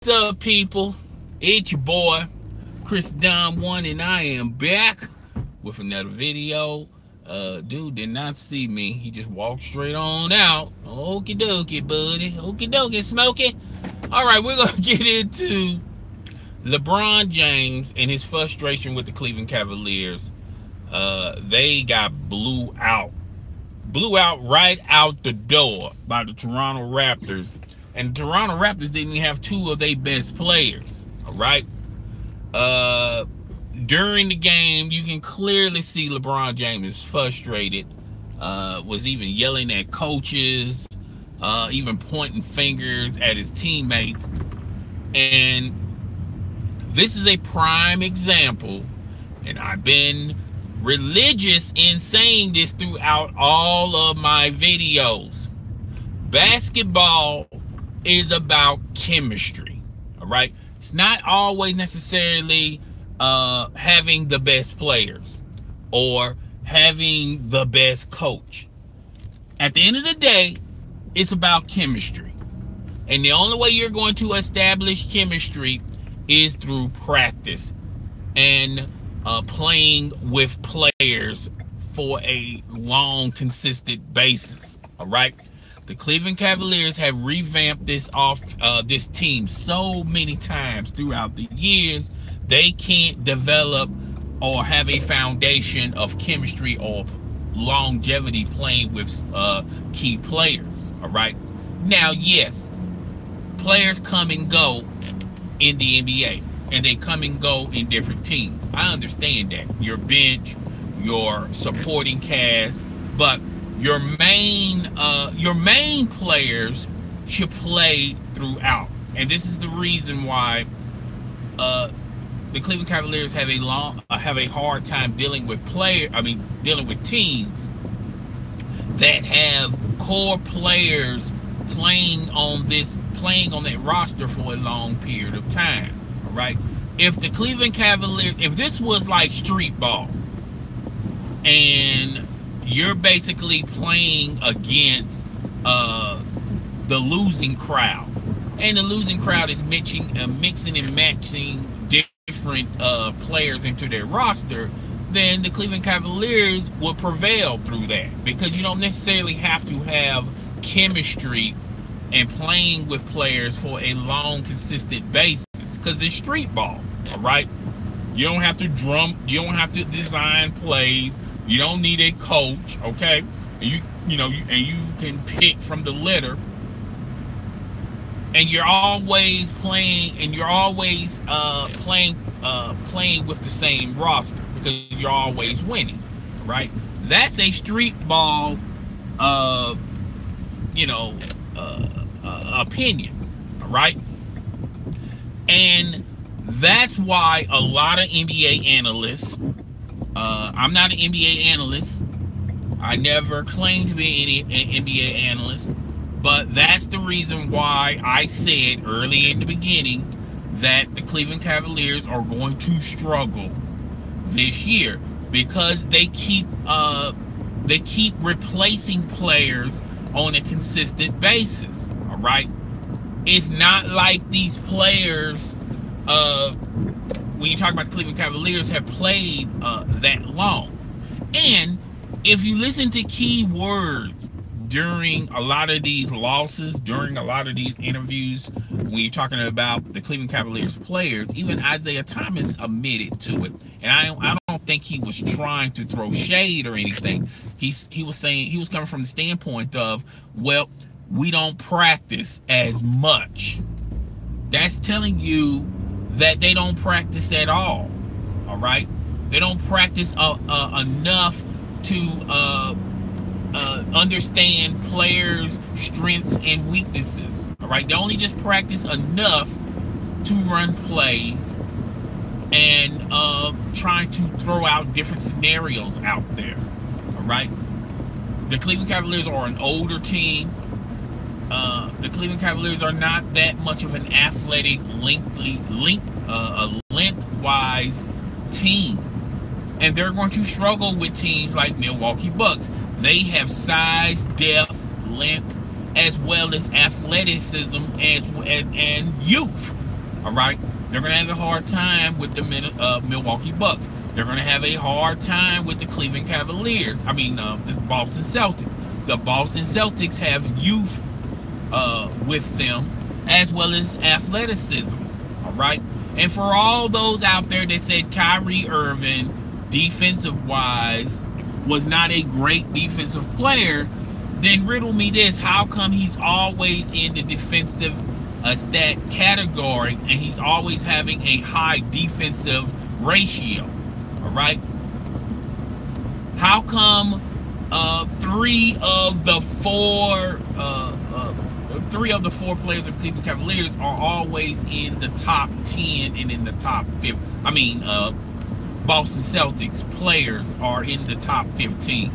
What's up, people? It's your boy, Chris Don One, and I am back with another video. Dude did not see me. He just walked straight on out. Okie dokie, buddy. Okie dokie, Smokey. All right, we're going to get into LeBron James and his frustration with the Cleveland Cavaliers. They got blew out right out the door by the Toronto Raptors. And the Toronto Raptors didn't even have two of their best players. All right. During the game, you can clearly see LeBron James is frustrated. Was even yelling at coaches, even pointing fingers at his teammates. And this is a prime example, and I've been religious in saying this throughout all of my videos. Basketball is about chemistry. All right, it's not always necessarily having the best players or having the best coach. At the end of the day, it's about chemistry, and the only way you're going to establish chemistry is through practice and playing with players for a long, consistent basis. All right. The Cleveland Cavaliers have revamped this team so many times throughout the years. They can't develop or have a foundation of chemistry or longevity playing with key players. All right. Now, yes, players come and go in the NBA, and they come and go in different teams. I understand that. Your bench, your supporting cast, but your main players should play throughout. And this is the reason why the Cleveland Cavaliers have a hard time dealing with teams that have core players playing on that roster for a long period of time. All right. If the Cleveland Cavaliers, if this was like street ball, and you're basically playing against the losing crowd, and the losing crowd is mixing and matching different players into their roster, then the Cleveland Cavaliers will prevail through that, because you don't necessarily have to have chemistry and playing with players for a long, consistent basis, because it's street ball. All right, you don't have to design plays. You don't need a coach, okay? And you can pick from the litter, and you're always playing, playing with the same roster, because you're always winning, right? That's a street ball, opinion, all right? And that's why a lot of NBA analysts, I'm not an NBA analyst. I never claimed to be an NBA analyst, but that's the reason why I said early in the beginning that the Cleveland Cavaliers are going to struggle this year, because they keep replacing players on a consistent basis. All right, it's not like these players, when you talk about the Cleveland Cavaliers, have played that long. And if you listen to key words during a lot of these losses, during a lot of these interviews, when you're talking about the Cleveland Cavaliers players, even Isaiah Thomas admitted to it. And I don't think he was trying to throw shade or anything. He was saying, he was coming from the standpoint of, well, we don't practice as much. That's telling you that they don't practice at all. All right, they don't practice enough to understand players' strengths and weaknesses. All right, they only just practice enough to run plays and trying to throw out different scenarios out there. All right, the Cleveland Cavaliers are an older team. The Cleveland Cavaliers are not that much of an athletic, lengthwise team, and they're going to struggle with teams like Milwaukee Bucks. They have size, depth, length, as well as athleticism and youth. All right, they're going to have a hard time with the Milwaukee Bucks. They're going to have a hard time with the Cleveland Cavaliers. I mean, the Boston Celtics. The Boston Celtics have youth with them, as well as athleticism. All right, and for all those out there that said Kyrie Irving, defensive-wise, was not a great defensive player, then riddle me this: how come he's always in the defensive stat category and he's always having a high defensive ratio? All right, how come three of the four players of the Cleveland Cavaliers are always in the top 10 and in the top 5? I mean, Boston Celtics players are in the top 15.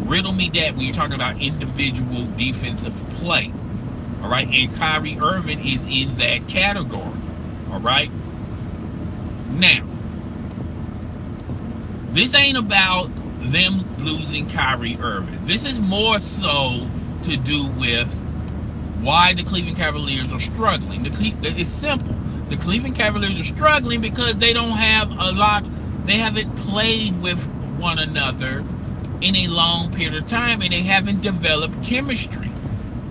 Riddle me that when you're talking about individual defensive play. All right, and Kyrie Irving is in that category. All right, now this ain't about them losing Kyrie Irving. This is more so to do with why the Cleveland Cavaliers are struggling. It's simple. The Cleveland Cavaliers are struggling because they don't have a lot. They haven't played with one another in a long period of time, and they haven't developed chemistry.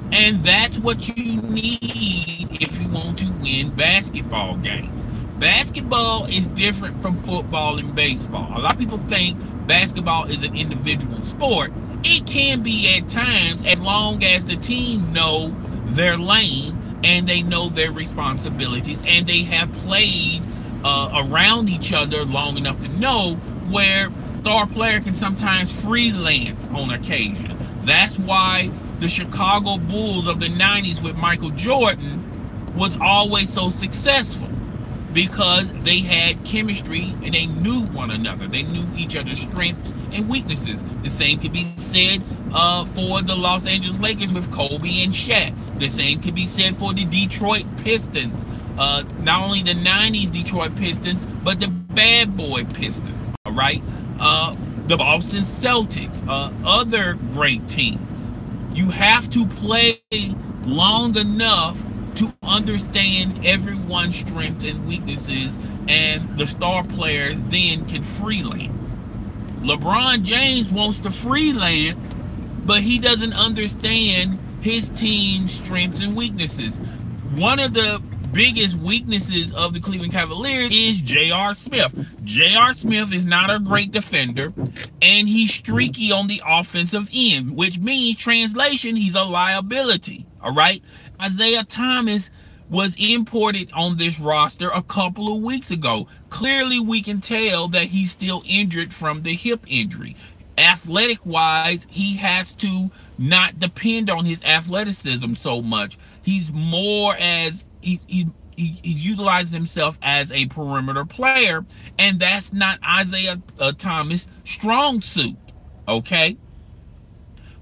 And that's what you need if you want to win basketball games. Basketball is different from football and baseball. A lot of people think basketball is an individual sport. It can be at times, as long as the team know their lane and they know their responsibilities and they have played around each other long enough to know where star player can sometimes freelance on occasion. That's why the Chicago Bulls of the 90s with Michael Jordan was always so successful, because they had chemistry and they knew one another. They knew each other's strengths and weaknesses. The same could be said for the Los Angeles Lakers with Kobe and Shaq. The same could be said for the Detroit Pistons. Not only the 90s Detroit Pistons, but the bad boy Pistons. All right? The Boston Celtics, other great teams. You have to play long enough to understand everyone's strengths and weaknesses, and the star players then can freelance. LeBron James wants to freelance, but he doesn't understand his team's strengths and weaknesses. One of the biggest weaknesses of the Cleveland Cavaliers is J.R. Smith. J.R. Smith is not a great defender, and he's streaky on the offensive end, which means, translation, he's a liability. All right? Isaiah Thomas was imported on this roster a couple of weeks ago. Clearly, we can tell that he's still injured from the hip injury. Athletic-wise, he has to not depend on his athleticism so much. He's more as he utilizes himself as a perimeter player, and that's not Isaiah Thomas' strong suit. Okay?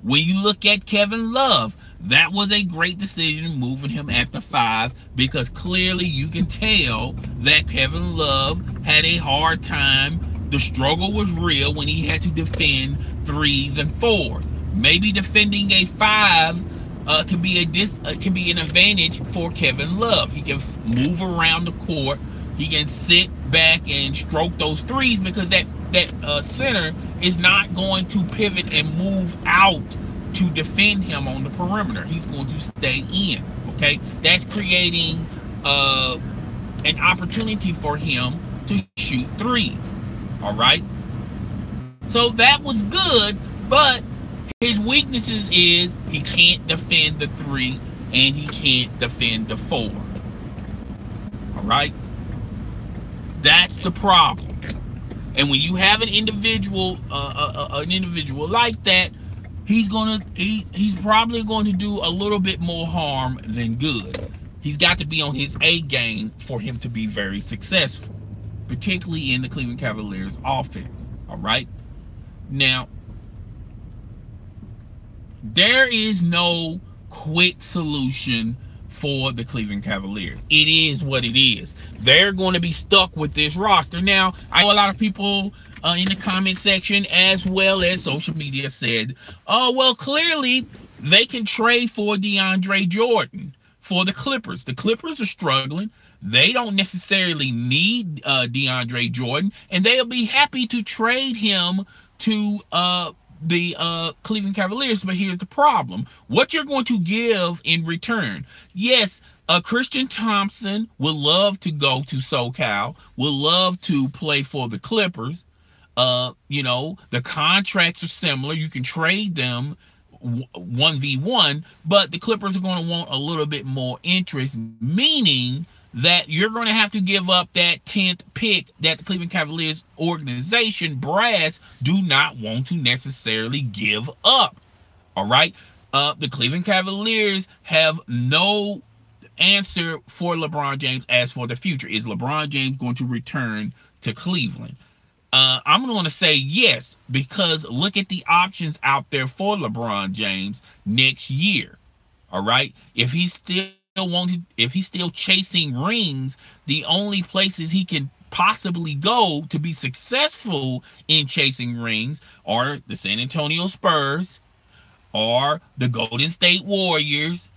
When you look at Kevin Love, that was a great decision moving him at the 5, because clearly you can tell that Kevin Love had a hard time. The struggle was real when he had to defend 3s and 4s. Maybe defending a 5 can be an advantage for Kevin Love. He can move around the court. He can sit back and stroke those 3s, because that center is not going to pivot and move out to defend him on the perimeter. He's going to stay in. Okay, that's creating an opportunity for him to shoot 3s. All right, so that was good, but his weaknesses is he can't defend the 3 and he can't defend the 4. All right, that's the problem. And when you have an individual like that, he's probably going to do a little bit more harm than good. He's got to be on his A game for him to be very successful, particularly in the Cleveland Cavaliers offense. All right, now there is no quick solution for the Cleveland Cavaliers. It is what it is. They're going to be stuck with this roster. Now, I know a lot of people in the comment section as well as social media said, oh, well, clearly they can trade for DeAndre Jordan for the Clippers. The Clippers are struggling. They don't necessarily need DeAndre Jordan, and they'll be happy to trade him to the Cleveland Cavaliers. But here's the problem: what you're going to give in return? Yes, Christian Thompson would love to go to SoCal, would love to play for the Clippers. The contracts are similar. You can trade them 1v1, but the Clippers are going to want a little bit more interest, meaning that you're going to have to give up that 10th pick that the Cleveland Cavaliers organization brass do not want to necessarily give up. All right. The Cleveland Cavaliers have no answer for LeBron James as for the future. Is LeBron James going to return to Cleveland? I'm going to say yes, because look at the options out there for LeBron James next year. All right. If he's still chasing rings, the only places he can possibly go to be successful in chasing rings are the San Antonio Spurs or the Golden State Warriors.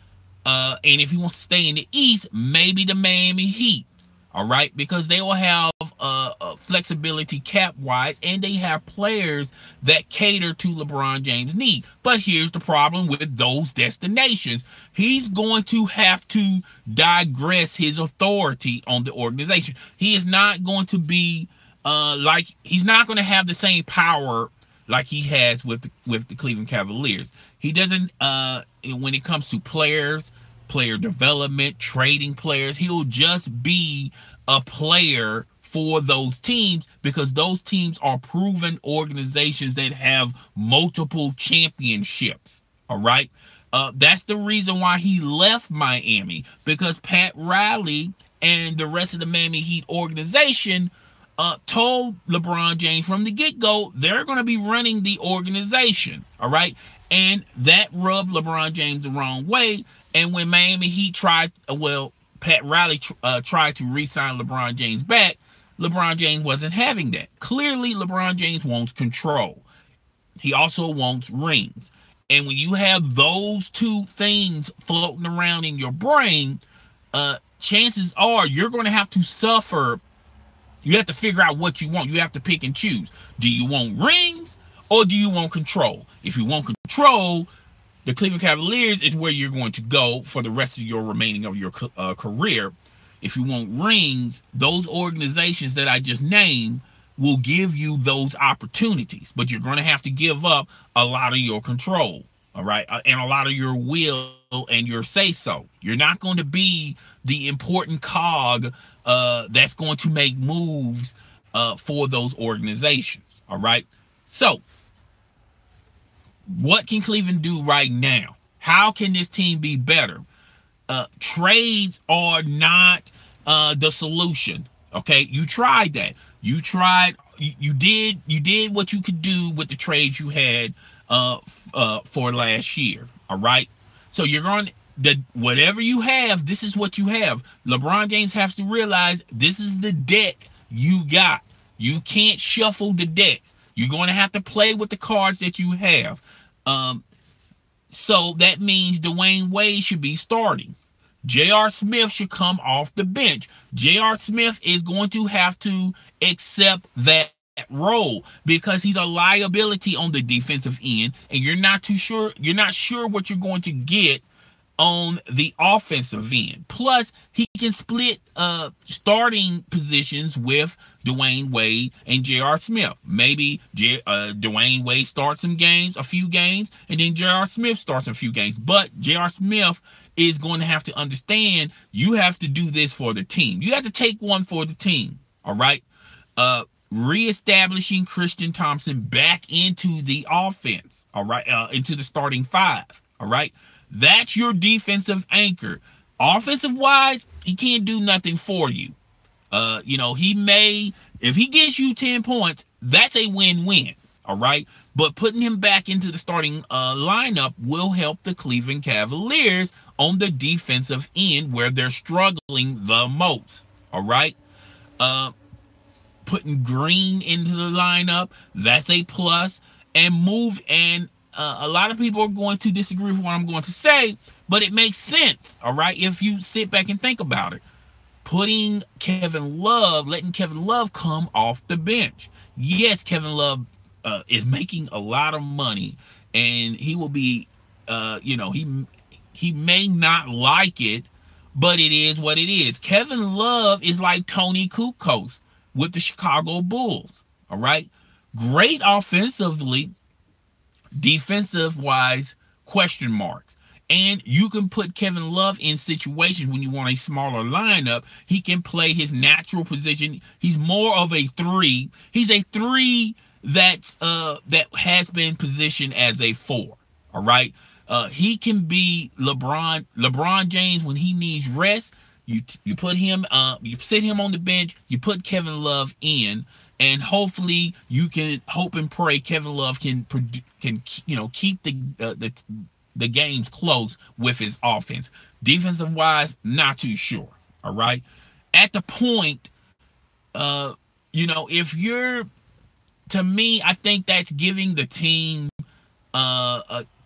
And if he wants to stay in the East, maybe the Miami Heat. All right, because they will have flexibility cap-wise, and they have players that cater to LeBron James' need. But here's the problem with those destinations. He's going to have to digress his authority on the organization. He is not going to be he's not going to have the same power like he has with the Cleveland Cavaliers. He doesn't, when it comes to players, player development, trading players, he'll just be a player for those teams, because those teams are proven organizations that have multiple championships. All right. That's the reason why he left Miami, because Pat Riley and the rest of the Miami Heat organization told LeBron James from the get-go they're going to be running the organization. All right. And that rubbed LeBron James the wrong way. And when Miami Heat Pat Riley tried to re-sign LeBron James back, LeBron James wasn't having that. Clearly, LeBron James wants control. He also wants rings. And when you have those two things floating around in your brain, chances are you're going to have to suffer. You have to figure out what you want. You have to pick and choose. Do you want rings or do you want control? If you want control, the Cleveland Cavaliers is where you're going to go for the rest of your remaining of your career. If you want rings, those organizations that I just named will give you those opportunities, but you're going to have to give up a lot of your control, all right, and a lot of your will and your say-so. You're not going to be the important cog that's going to make moves for those organizations, all right? So, what can Cleveland do right now? How can this team be better? Trades are not the solution. Okay, you tried that. You did what you could do with the trades you had for last year. All right. So you're going whatever you have. This is what you have. LeBron James has to realize this is the deck you got. You can't shuffle the deck. You're going to have to play with the cards that you have. So that means Dwayne Wade should be starting. J.R. Smith should come off the bench. J.R. Smith is going to have to accept that role because he's a liability on the defensive end, and you're not sure what you're going to get on the offensive end. Plus, he can split starting positions with Dwayne Wade and J.R. Smith. Maybe Dwayne Wade starts a few games, and then J.R. Smith starts a few games. But J.R. Smith is going to have to understand you have to do this for the team. You have to take one for the team, all right? Reestablishing Christian Thompson back into the offense, all right, into the starting five, all right? That's your defensive anchor. Offensive-wise, he can't do nothing for you. He may, if he gets you 10 points, that's a win-win, all right? But putting him back into the starting lineup will help the Cleveland Cavaliers on the defensive end where they're struggling the most, all right? Putting Green into the lineup, that's a plus. And a lot of people are going to disagree with what I'm going to say, but it makes sense, all right, if you sit back and think about it. letting Kevin Love come off the bench. Yes, Kevin Love is making a lot of money, and he will be, he may not like it, but it is what it is. Kevin Love is like Tony Kukoc with the Chicago Bulls. All right, great offensively, defensive wise, question marks. And you can put Kevin Love in situations when you want a smaller lineup. He can play his natural position. He's more of a 3. He's a 3 that has been positioned as a 4. All right. He can be LeBron James when he needs rest. You put him, you sit him on the bench. You put Kevin Love in, and hopefully you can hope and pray Kevin Love can keep the games close with his offense. Defensive wise, not too sure. All right. At the point, if you're, to me, I think that's giving the team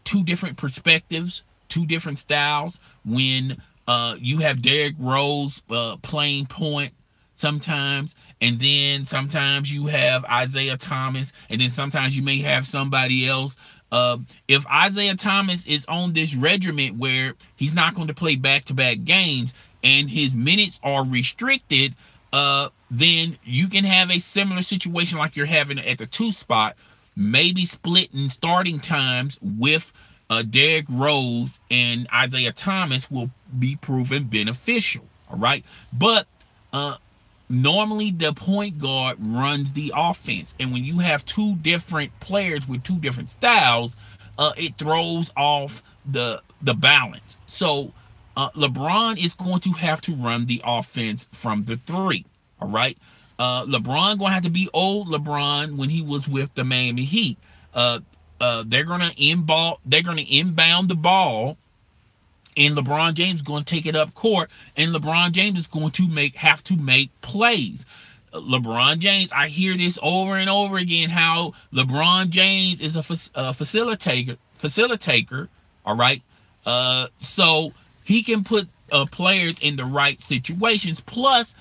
two different perspectives, two different styles. When you have Derrick Rose playing point sometimes, and then sometimes you have Isaiah Thomas, and then sometimes you may have somebody else. If Isaiah Thomas is on this regiment where he's not going to play back-to-back games and his minutes are restricted, then you can have a similar situation like you're having at the 2 spot, maybe splitting starting times with Derrick Rose and Isaiah Thomas will be proven beneficial. All right. But normally the point guard runs the offense, and when you have 2 different players with 2 different styles, it throws off the balance. So LeBron is going to have to run the offense from the 3. All right. LeBron going to have to be old LeBron when he was with the Miami Heat. They're going to inbound the ball, and LeBron James is going to take it up court, and LeBron James is going to have to make plays. LeBron James, I hear this over and over again, how LeBron James is a facilitator. All right. So he can put players in the right situations. Plus,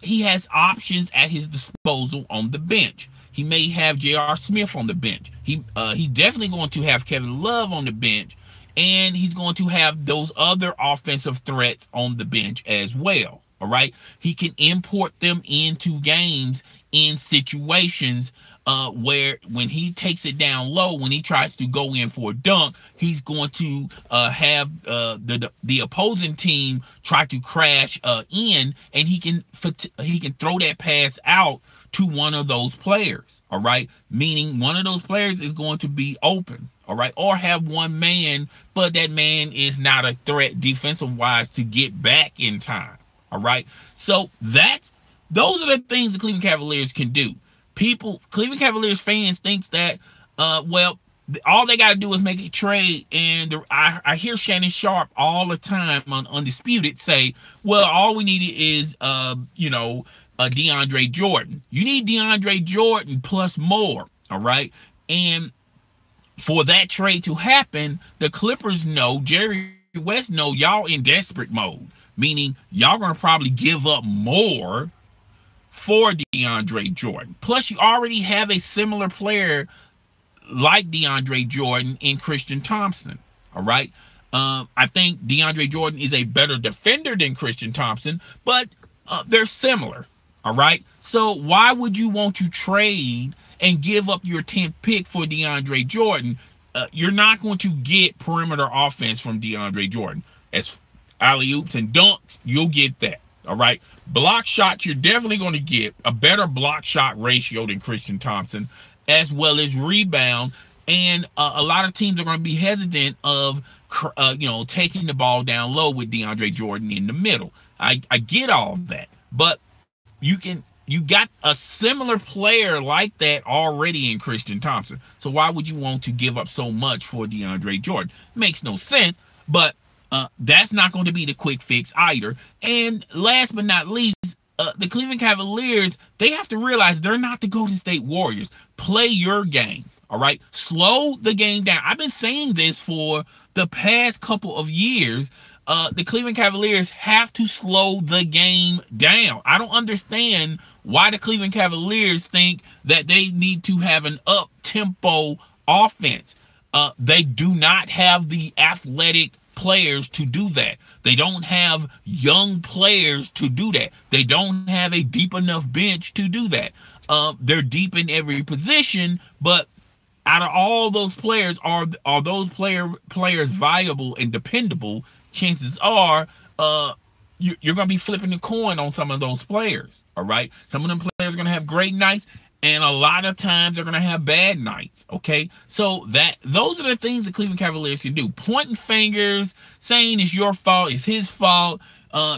he has options at his disposal on the bench. He may have J.R. Smith on the bench. He's definitely going to have Kevin Love on the bench, and he's going to have those other offensive threats on the bench as well. All right. He can import them into games in situations where when he takes it down low, when he tries to go in for a dunk, he's going to have the opposing team try to crash in, and he can throw that pass out to one of those players. All right. Meaning one of those players is going to be open. All right. Or have one man, but that man is not a threat defensive wise to get back in time. All right. So those are the things the Cleveland Cavaliers can do. Cleveland Cavaliers fans thinks that, all they got to do is make a trade. And I hear Shannon Sharp all the time on Undisputed say, well, all we need is, DeAndre Jordan. You need DeAndre Jordan plus more. All right. And for that trade to happen, the Clippers know, Jerry West know, y'all in desperate mode. Meaning y'all going to probably give up more for DeAndre Jordan. Plus, you already have a similar player like DeAndre Jordan in Christian Thompson. All right. I think DeAndre Jordan is a better defender than Christian Thompson, but they're similar. All right. So why would you want to trade and give up your 10th pick for DeAndre Jordan? You're not going to get perimeter offense from DeAndre Jordan. As alley-oops and dunks, you'll get that. All right. Block shots, you're definitely going to get a better block shot ratio than Christian Thompson, as well as rebound. And a lot of teams are going to be hesitant of, taking the ball down low with DeAndre Jordan in the middle. I get all of that, but you got a similar player like that already in Christian Thompson. So why would you want to give up so much for DeAndre Jordan? Makes no sense, but that's not going to be the quick fix either. And last but not least, the Cleveland Cavaliers, they have to realize they're not the Golden State Warriors. Play your game. All right. Slow the game down. I've been saying this for the past couple of years. the Cleveland Cavaliers have to slow the game down. I don't understand why the Cleveland Cavaliers think that they need to have an up-tempo offense. They do not have the athletic players to do that. They don't have young players to do that. They don't have a deep enough bench to do that. They're deep in every position, but out of all those players, are those players viable and dependable? Chances are, you're going to be flipping the coin on some of those players. All right, some of them players are going to have great nights, and a lot of times they're going to have bad nights. Okay, so those are the things the Cleveland Cavaliers can do: pointing fingers, saying it's your fault, it's his fault,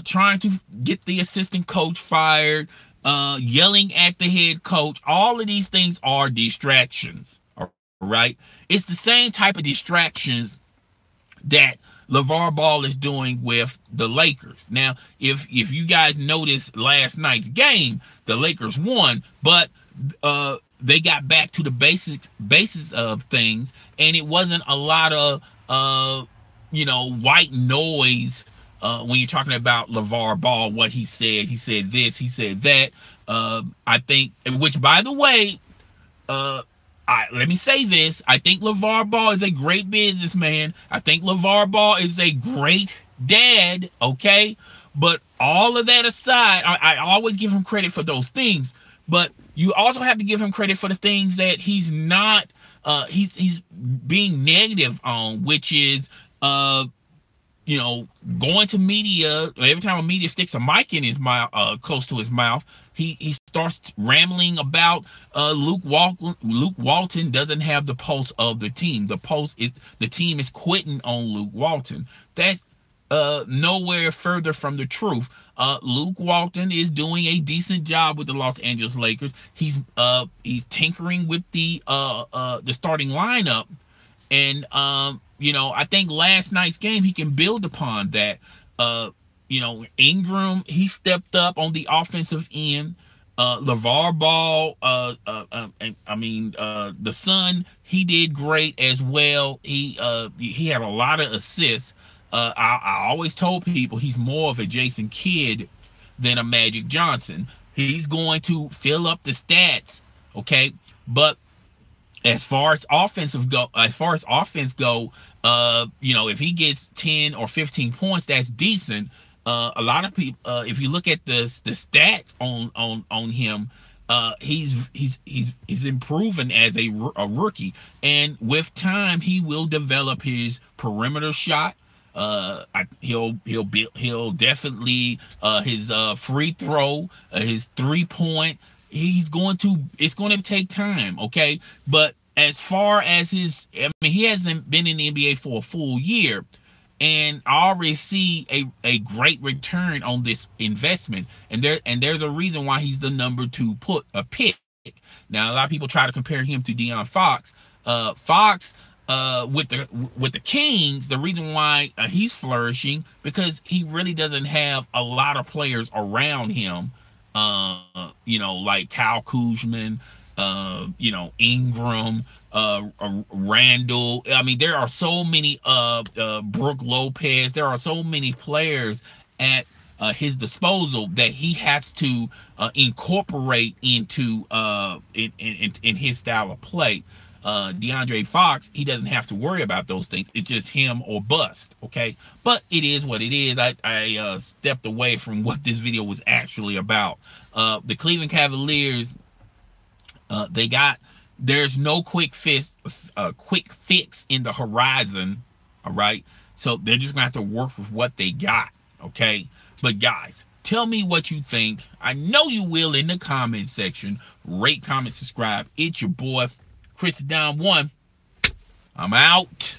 trying to get the assistant coach fired, yelling at the head coach. All of these things are distractions. All right, it's the same type of distractions that LeVar Ball is doing with the Lakers. Now, if you guys noticed last night's game, the Lakers won, but they got back to the basis of things, and it wasn't a lot of white noise when you're talking about LeVar Ball. What he said this, he said that. I think, which by the way, let me say this. I think LeVar Ball is a great businessman. I think LeVar Ball is a great dad, okay? But all of that aside, I always give him credit for those things. But you also have to give him credit for the things that he's not, he's being negative on, which is, going to media. Every time a media sticks a mic in his mouth, close to his mouth, he starts rambling about Luke Walton. Luke Walton doesn't have the pulse of the team. The team is quitting on Luke Walton. That's nowhere further from the truth. Luke Walton is doing a decent job with the Los Angeles Lakers. He's tinkering with the starting lineup, and I think last night's game he can build upon that. Ingram, he stepped up on the offensive end. LeVar Ball, the son, he did great as well. He had a lot of assists. I always told people he's more of a Jason Kidd than a Magic Johnson. He's going to fill up the stats, okay? But as far as offense go, if he gets 10 or 15 points, that's decent. A lot of people, if you look at the stats on him, he's improving as a rookie, and with time he will develop his perimeter shot. He'll definitely his free throw, his 3-point. It's going to take time, okay? But as far as he hasn't been in the NBA for a full year, and I already see a great return on this investment. And there's a reason why he's the number 2 pick. Now, a lot of people try to compare him to De'Aaron Fox. Fox, with the Kings, the reason why he's flourishing, because he really doesn't have a lot of players around him. Like Kyle Kuzma, Ingram, Randall. I mean, there are so many, Brooke Lopez. There are so many players at his disposal that he has to incorporate into in his style of play. DeAndre Fox, he doesn't have to worry about those things. It's just him or bust, okay? But it is what it is. I stepped away from what this video was actually about. The Cleveland Cavaliers, there's no quick fix in the horizon, all right? So they're just gonna have to work with what they got, okay? But guys, tell me what you think. I know you will in the comment section. Rate, comment, subscribe. It's your boy, Chris the Don 1. I'm out.